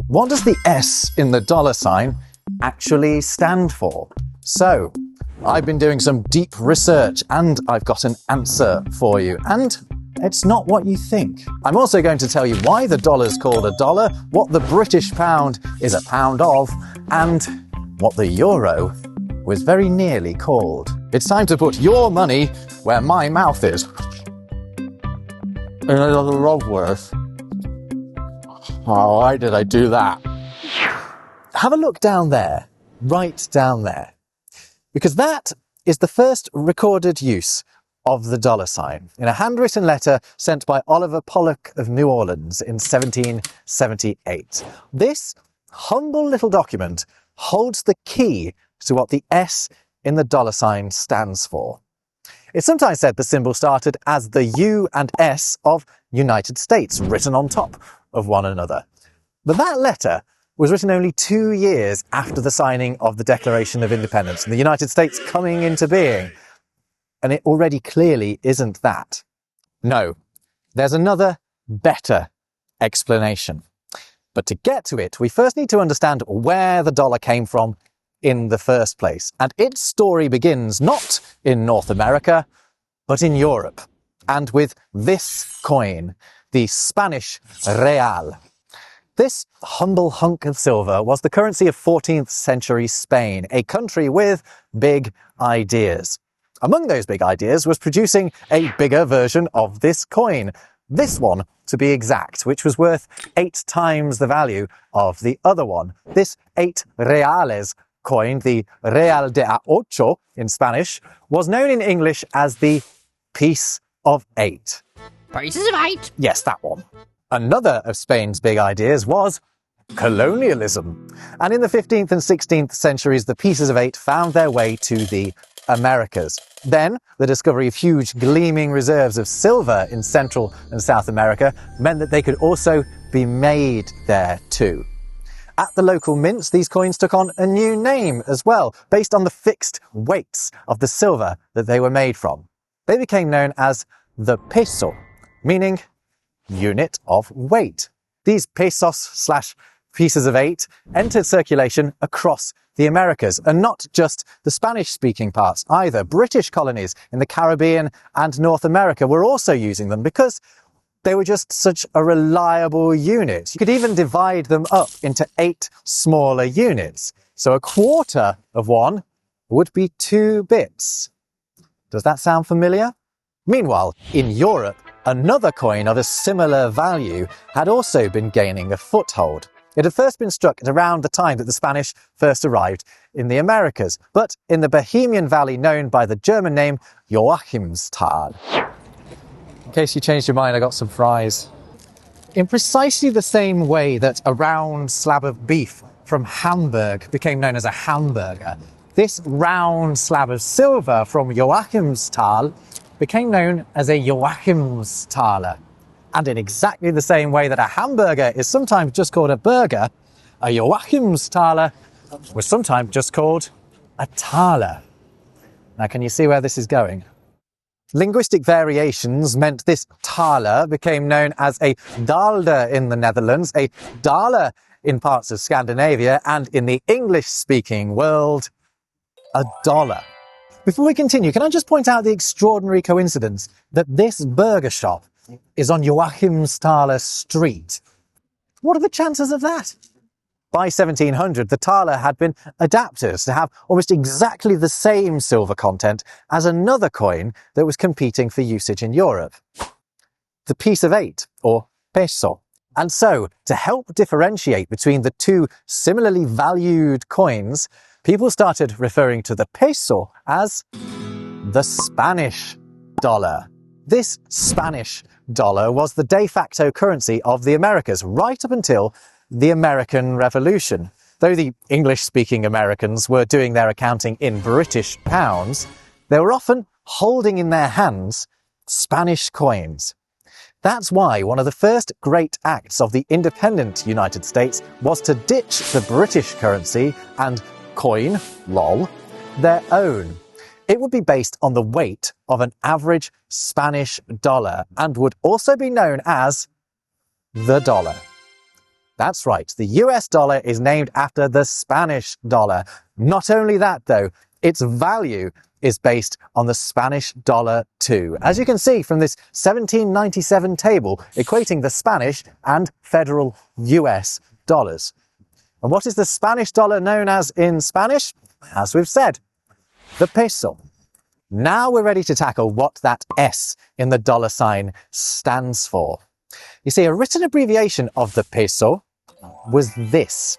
What does the S in the dollar sign actually stand for? So, I've been doing some deep research and I've got an answer for you. And it's not what you think. I'm also going to tell you why the dollar's called a dollar, what the British pound is a pound of, and what the euro was very nearly called. It's time to put your money where my mouth is. In a love worth. Oh, why did I do that? Have a look down there, right down there. Because that is the first recorded use of the dollar sign in a handwritten letter sent by Oliver Pollock of New Orleans in 1778. This humble little document holds the key to what the S in the dollar sign stands for. It's sometimes said the symbol started as the U and S of United States written on top of one another. But that letter was written only 2 years after the signing of the Declaration of Independence and the United States coming into being. And it already clearly isn't that. No, there's another, better explanation. But to get to it, we first need to understand where the dollar came from in the first place. And its story begins not in North America, but in Europe. And with this coin, the Spanish real. This humble hunk of silver was the currency of 14th century Spain, a country with big ideas. Among those big ideas was producing a bigger version of this coin. This one, to be exact, which was worth 8 times the value of the other one. This 8 reales coin, the Real de a Ocho in Spanish, was known in English as the Piece of 8. Pieces of 8? Yes, that one. Another of Spain's big ideas was colonialism. And in the 15th and 16th centuries, the pieces of 8 found their way to the Americas. Then, the discovery of huge gleaming reserves of silver in Central and South America meant that they could also be made there too. At the local mints, these coins took on a new name as well, based on the fixed weights of the silver that they were made from. They became known as the peso, meaning unit of weight. These pesos/pieces of 8 entered circulation across the Americas, and not just the Spanish-speaking parts either. British colonies in the Caribbean and North America were also using them because they were just such a reliable unit. You could even divide them up into 8 smaller units. So a quarter of one would be 2 bits. Does that sound familiar? Meanwhile, in Europe, another coin of a similar value had also been gaining a foothold. It had first been struck at around the time that the Spanish first arrived in the Americas, but in the Bohemian Valley known by the German name Joachimsthal. In case you changed your mind, I got some fries. In precisely the same way that a round slab of beef from Hamburg became known as a hamburger, this round slab of silver from Joachimsthal became known as a Joachimsthaler. And in exactly the same way that a hamburger is sometimes just called a burger, a Joachimsthaler was sometimes just called a thaler. Now, can you see where this is going? Linguistic variations meant this thaler became known as a dalder in the Netherlands, a daler in parts of Scandinavia, and in the English-speaking world, a dollar. Before we continue, can I just point out the extraordinary coincidence that this burger shop is on Joachimsthaler Street? What are the chances of that? By 1700, the thaler had been adapted to have almost exactly the same silver content as another coin that was competing for usage in Europe, the piece of 8, or peso. And so, to help differentiate between the two similarly valued coins, people started referring to the peso as the Spanish dollar. This Spanish dollar was the de facto currency of the Americas right up until the American Revolution. Though the English-speaking Americans were doing their accounting in British pounds, they were often holding in their hands Spanish coins. That's why one of the first great acts of the independent United States was to ditch the British currency and coin, lol, their own. It would be based on the weight of an average Spanish dollar and would also be known as the dollar. That's right, the US dollar is named after the Spanish dollar. Not only that though, its value is based on the Spanish dollar too, as you can see from this 1797 table equating the Spanish and federal US dollars. And what is the Spanish dollar known as in Spanish? As we've said, the peso. Now we're ready to tackle what that S in the dollar sign stands for. You see, a written abbreviation of the peso was this.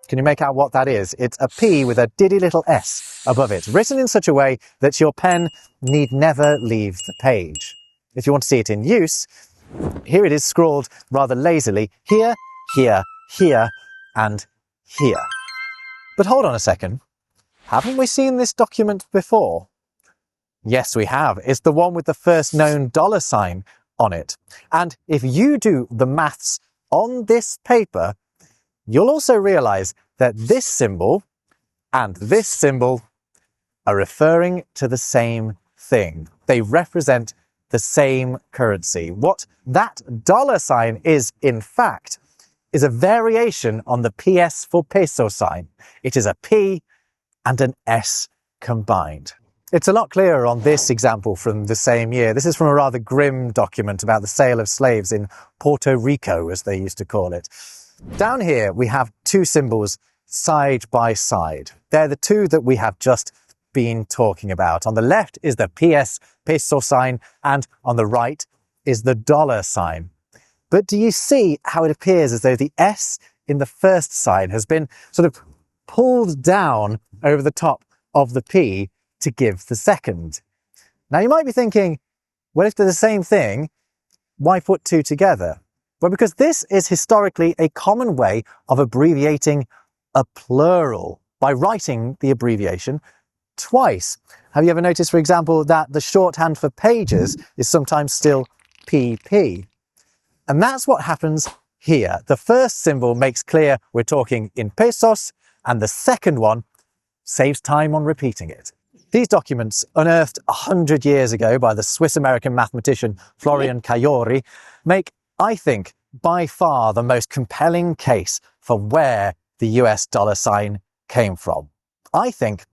Can you make out what that is? It's a P with a diddy little S above it, written in such a way that your pen need never leave the page. If you want to see it in use, here it is scrawled rather lazily, here, here, here, and here. But hold on a second. Haven't we seen this document before? Yes, we have. It's the one with the first known dollar sign on it. And if you do the maths on this paper, you'll also realize that this symbol and this symbol are referring to the same thing. They represent the same currency. What that dollar sign is, in fact, is a variation on the PS for peso sign. It is a P and an S combined. It's a lot clearer on this example from the same year. This is from a rather grim document about the sale of slaves in Puerto Rico, as they used to call it. Down here, we have two symbols side by side. They're the two that we have just been talking about. On the left is the PS, peso sign, and on the right is the dollar sign. But do you see how it appears as though the S in the first sign has been sort of pulled down over the top of the P to give the second? Now you might be thinking, well, if they're the same thing, why put two together? Well, because this is historically a common way of abbreviating a plural by writing the abbreviation twice. Have you ever noticed, for example, that the shorthand for pages is sometimes still PP? And that's what happens here. The first symbol makes clear we're talking in pesos, and the second one saves time on repeating it. These documents, unearthed 100 years ago by the Swiss-American mathematician Florian Cajori, make, I think, by far the most compelling case for where the US dollar sign came from. I think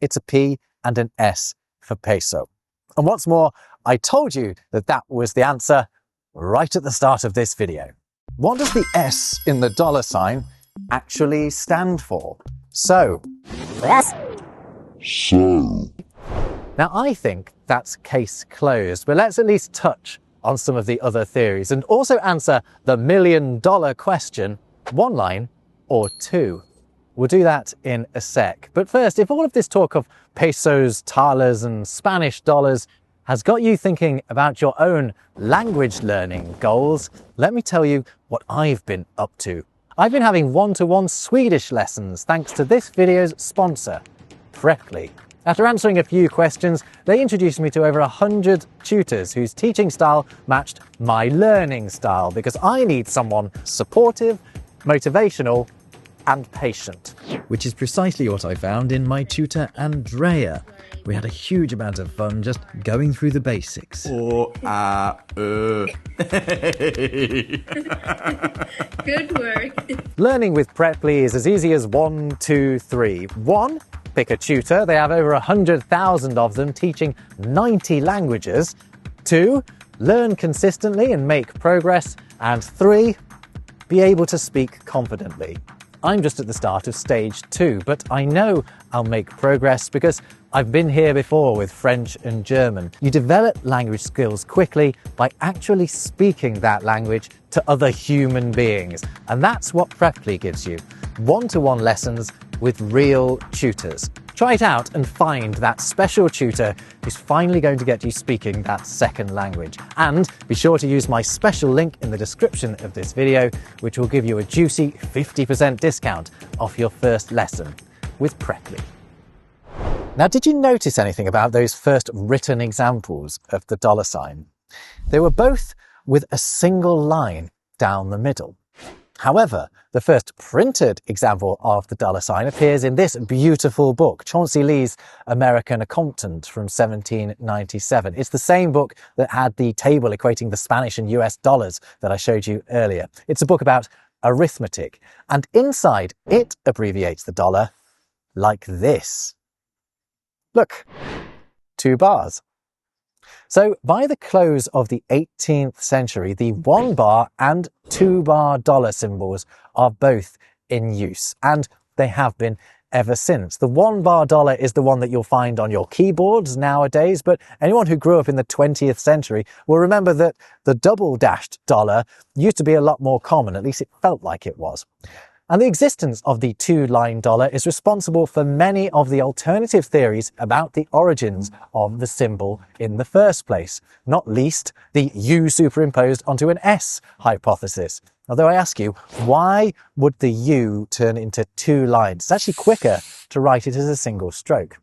it's a P and an S for peso. And what's more, I told you that that was the answer right at the start of this video. What does the S in the dollar sign actually stand for? So. Now I think that's case closed, but let's at least touch on some of the other theories and also answer the million-dollar question, one line or two. We'll do that in a sec. But first, if all of this talk of pesos, thalers and Spanish dollars has got you thinking about your own language learning goals, let me tell you what I've been up to. I've been having one-to-one Swedish lessons thanks to this video's sponsor, Preply. After answering a few questions, they introduced me to over 100 tutors whose teaching style matched my learning style, because I need someone supportive, motivational, and patient. Which is precisely what I found in my tutor Andrea. We had a huge amount of fun just going through the basics. Good work. Learning with Preply is as easy as 1, 2, 3. 1. Pick a tutor. They have over 100,000 of them teaching 90 languages. 2. Learn consistently and make progress. And 3. Be able to speak confidently. I'm just at the start of stage 2, but I know I'll make progress because I've been here before with French and German. You develop language skills quickly by actually speaking that language to other human beings. And that's what Preply gives you. One-to-one lessons with real tutors. Try it out and find that special tutor who's finally going to get you speaking that second language. And be sure to use my special link in the description of this video, which will give you a juicy 50% discount off your first lesson with Preply. Now, did you notice anything about those first written examples of the dollar sign? They were both with a single line down the middle. However, the first printed example of the dollar sign appears in this beautiful book, Chauncey Lee's American Accomptant from 1797. It's the same book that had the table equating the Spanish and US dollars that I showed you earlier. It's a book about arithmetic, and inside it abbreviates the dollar like this. Look, 2 bars. So by the close of the 18th century, the 1 bar and 2 bar dollar symbols are both in use, and they have been ever since. The 1 bar dollar is the one that you'll find on your keyboards nowadays, but anyone who grew up in the 20th century will remember that the double-dashed dollar used to be a lot more common, at least it felt like it was. And the existence of the 2-line dollar is responsible for many of the alternative theories about the origins of the symbol in the first place, not least the U superimposed onto an S hypothesis. Although I ask you, why would the U turn into 2 lines? It's actually quicker to write it as a single stroke.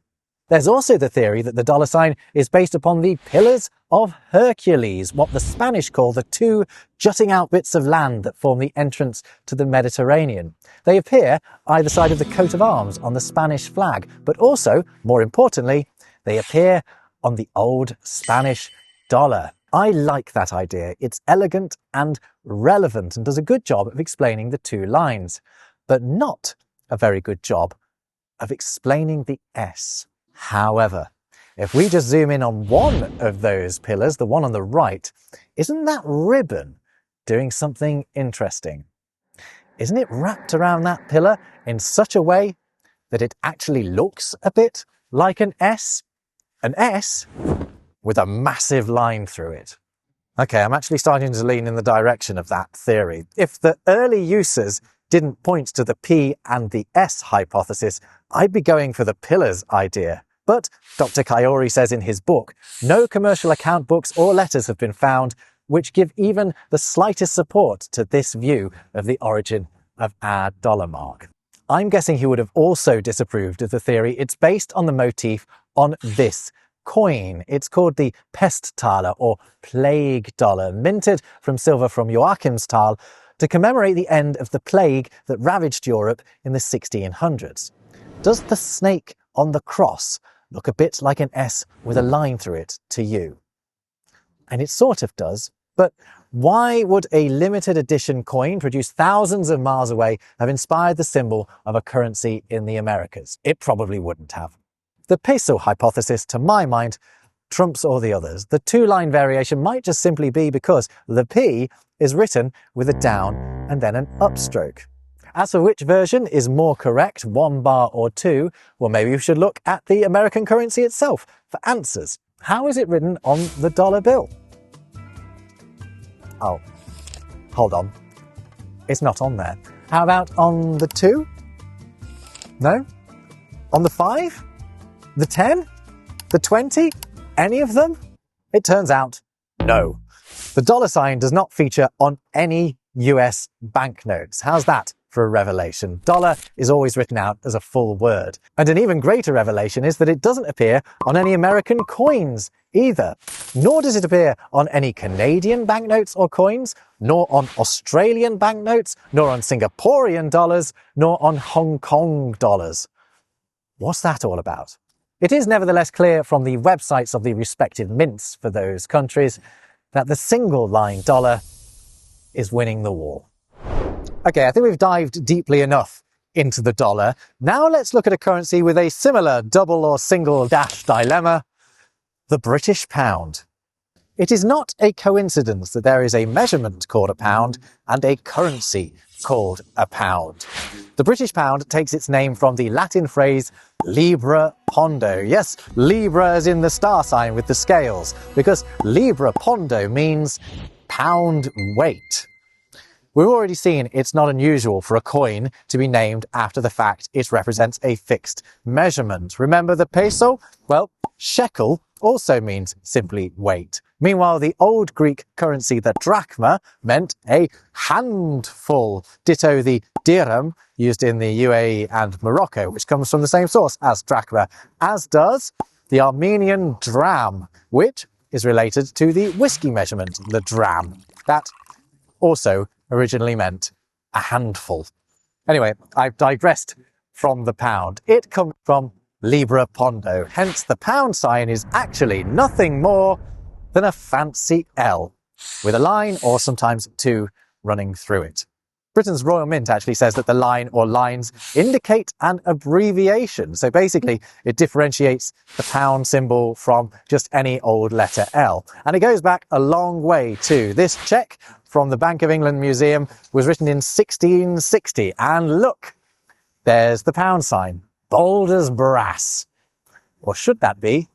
There's also the theory that the dollar sign is based upon the Pillars of Hercules, what the Spanish call the 2 jutting out bits of land that form the entrance to the Mediterranean. They appear either side of the coat of arms on the Spanish flag, but also, more importantly, they appear on the old Spanish dollar. I like that idea. It's elegant and relevant and does a good job of explaining the 2 lines, but not a very good job of explaining the S. However, if we just zoom in on one of those pillars, the one on the right, isn't that ribbon doing something interesting? Isn't it wrapped around that pillar in such a way that it actually looks a bit like an S? An S with a massive line through it. Okay, I'm actually starting to lean in the direction of that theory. If the early users didn't point to the P and the S hypothesis, I'd be going for the pillars idea. But Dr. Kayori says in his book, no commercial account books or letters have been found which give even the slightest support to this view of the origin of our dollar mark. I'm guessing he would have also disapproved of the theory it's based on the motif on this coin. It's called the Pesttaler or plague dollar, minted from silver from Joachimsthal to commemorate the end of the plague that ravaged Europe in the 1600s. Does the snake on the cross look a bit like an S with a line through it to you? And it sort of does, but why would a limited edition coin produced thousands of miles away have inspired the symbol of a currency in the Americas? It probably wouldn't have. The peso hypothesis, to my mind, trumps all the others. The 2-line variation might just simply be because the P is written with a down and then an upstroke. As for which version is more correct, 1 bar or 2, well, maybe we should look at the American currency itself for answers. How is it written on the dollar bill? Oh, hold on. It's not on there. How about on the 2? No? On the 5? The 10? The 20? Any of them? It turns out, no. The dollar sign does not feature on any US banknotes. How's that for a revelation? Dollar is always written out as a full word. And an even greater revelation is that it doesn't appear on any American coins either. Nor does it appear on any Canadian banknotes or coins, nor on Australian banknotes, nor on Singaporean dollars, nor on Hong Kong dollars. What's that all about? It is nevertheless clear from the websites of the respective mints for those countries that the single-line dollar is winning the war. Okay, I think we've dived deeply enough into the dollar. Now let's look at a currency with a similar double or single dash dilemma, the British pound. It is not a coincidence that there is a measurement called a pound and a currency called a pound. The British pound takes its name from the Latin phrase Libra Pondo. Yes, Libra as in the star sign with the scales, because Libra Pondo means pound weight. We've already seen it's not unusual for a coin to be named after the fact it represents a fixed measurement. Remember the peso? Well, shekel also means simply weight. Meanwhile, the old Greek currency, the drachma, meant a handful. Ditto the dirham used in the UAE and Morocco, which comes from the same source as drachma, as does the Armenian dram, which is related to the whiskey measurement, the dram. That also originally meant a handful. Anyway, I've digressed from the pound. It comes from Libra Pondo, hence the pound sign is actually nothing more than a fancy L with a line or sometimes 2 running through it. Britain's Royal Mint actually says that the line or lines indicate an abbreviation. So basically, it differentiates the pound symbol from just any old letter L. And it goes back a long way too. This cheque from the Bank of England Museum was written in 1660. And look, there's the pound sign, bold as brass. Or should that be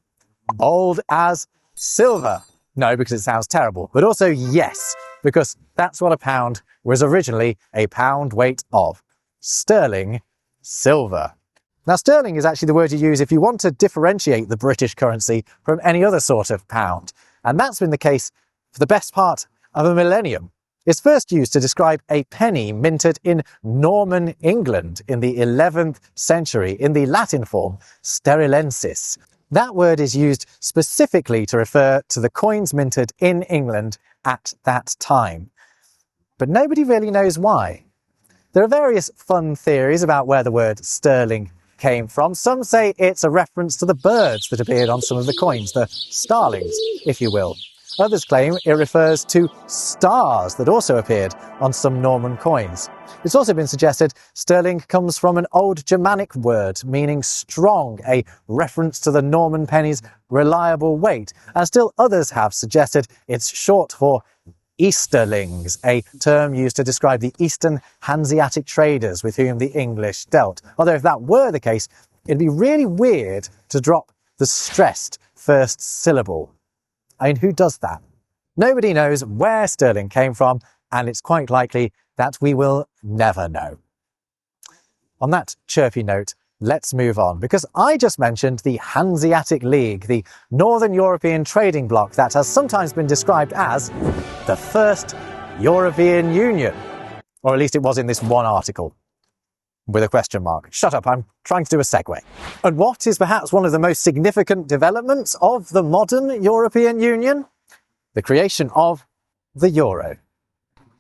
bold as silver? No, because it sounds terrible. But also yes, because that's what a pound was originally a pound weight of. Sterling silver. Now, sterling is actually the word you use if you want to differentiate the British currency from any other sort of pound. And that's been the case for the best part of a millennium. It's first used to describe a penny minted in Norman England in the 11th century in the Latin form sterlensis. That word is used specifically to refer to the coins minted in England at that time. But nobody really knows why. There are various fun theories about where the word sterling came from. Some say it's a reference to the birds that appeared on some of the coins, the starlings, if you will. Others claim it refers to stars that also appeared on some Norman coins. It's also been suggested sterling comes from an old Germanic word meaning strong, a reference to the Norman penny's reliable weight. And still others have suggested it's short for Easterlings, a term used to describe the Eastern Hanseatic traders with whom the English dealt. Although if that were the case, it'd be really weird to drop the stressed first syllable. I mean, who does that? Nobody knows where sterling came from, and it's quite likely that we will never know. On that chirpy note, let's move on, because I just mentioned the Hanseatic League, the Northern European trading bloc that has sometimes been described as the first European Union. Or at least it was in this one article. With a question mark. Shut up, I'm trying to do a segue. And what is perhaps one of the most significant developments of the modern European Union? The creation of the euro.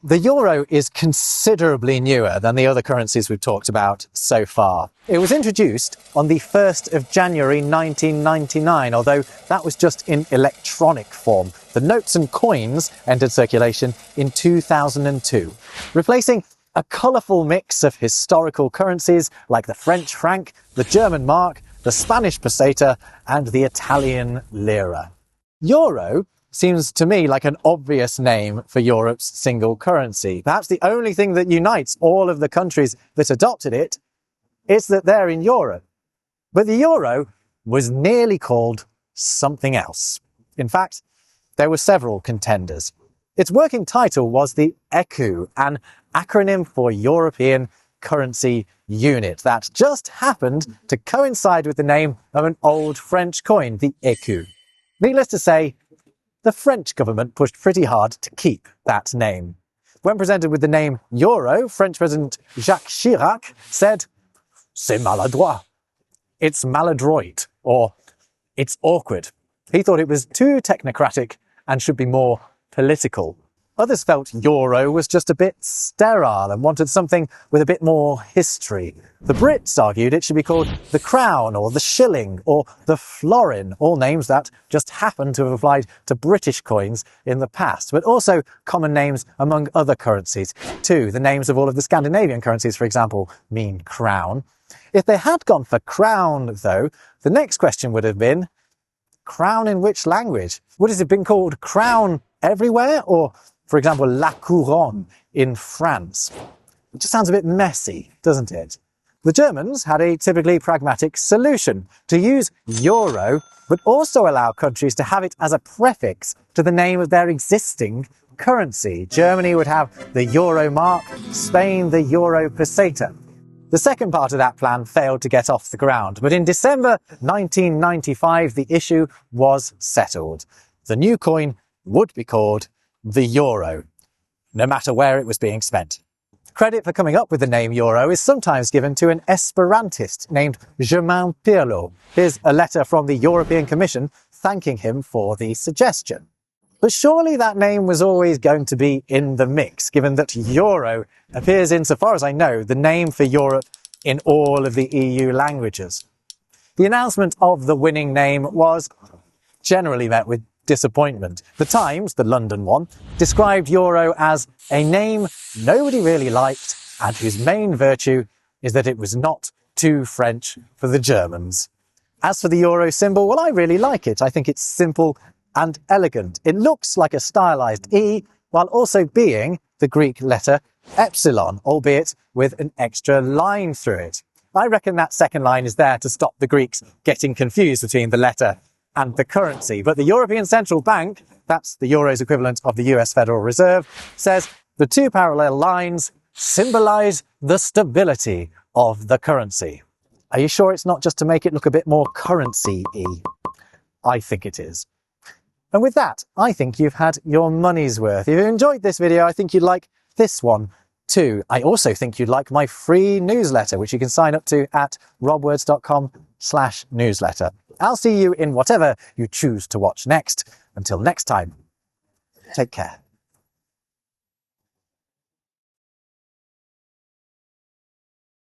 The euro is considerably newer than the other currencies we've talked about so far. It was introduced on the 1st of January 1999, although that was just in electronic form. The notes and coins entered circulation in 2002, replacing a colourful mix of historical currencies like the French franc, the German mark, the Spanish peseta, and the Italian lira. Euro seems to me like an obvious name for Europe's single currency. Perhaps the only thing that unites all of the countries that adopted it is that they're in Europe. But the euro was nearly called something else. In fact, there were several contenders. Its working title was the ECU, an acronym for European Currency Unit that just happened to coincide with the name of an old French coin, the écu. Needless to say, the French government pushed pretty hard to keep that name. When presented with the name euro, French President Jacques Chirac said, "C'est maladroit." It's maladroit, or it's awkward. He thought it was too technocratic and should be more political. Others felt euro was just a bit sterile and wanted something with a bit more history. The Brits argued it should be called the crown or the shilling or the florin, all names that just happen to have applied to British coins in the past, but also common names among other currencies too. The names of all of the Scandinavian currencies, for example, mean crown. If they had gone for crown, though, the next question would have been, crown in which language? Would it have been called crown everywhere, or for example, la couronne in France? It just sounds a bit messy, doesn't it? The Germans had a typically pragmatic solution: to use euro, but also allow countries to have it as a prefix to the name of their existing currency. Germany would have the euro mark, Spain the euro peseta. The second part of that plan failed to get off the ground, but in December 1995, the issue was settled. The new coin would be called the euro, no matter where it was being spent. Credit for coming up with the name euro is sometimes given to an Esperantist named Germain Pirlo. Here's a letter from the European Commission thanking him for the suggestion. But surely that name was always going to be in the mix, given that euro appears in, so far as I know, the name for Europe in all of the EU languages. The announcement of the winning name was generally met with disappointment. The Times, the London one, described euro as a name nobody really liked and whose main virtue is that it was not too French for the Germans. As for the euro symbol, well, I really like it. I think it's simple and elegant. It looks like a stylized E, while also being the Greek letter epsilon, albeit with an extra line through it. I reckon that second line is there to stop the Greeks getting confused between the letter and the currency. But the European Central Bank, that's the euro's equivalent of the US Federal Reserve, says the two parallel lines symbolize the stability of the currency. Are you sure it's not just to make it look a bit more currency-y? I think it is. And with that, I think you've had your money's worth. If you enjoyed this video, I think you'd like this one too. I also think you'd like my free newsletter, which you can sign up to at robwords.com/newsletter. I'll see you in whatever you choose to watch next. Until next time, take care.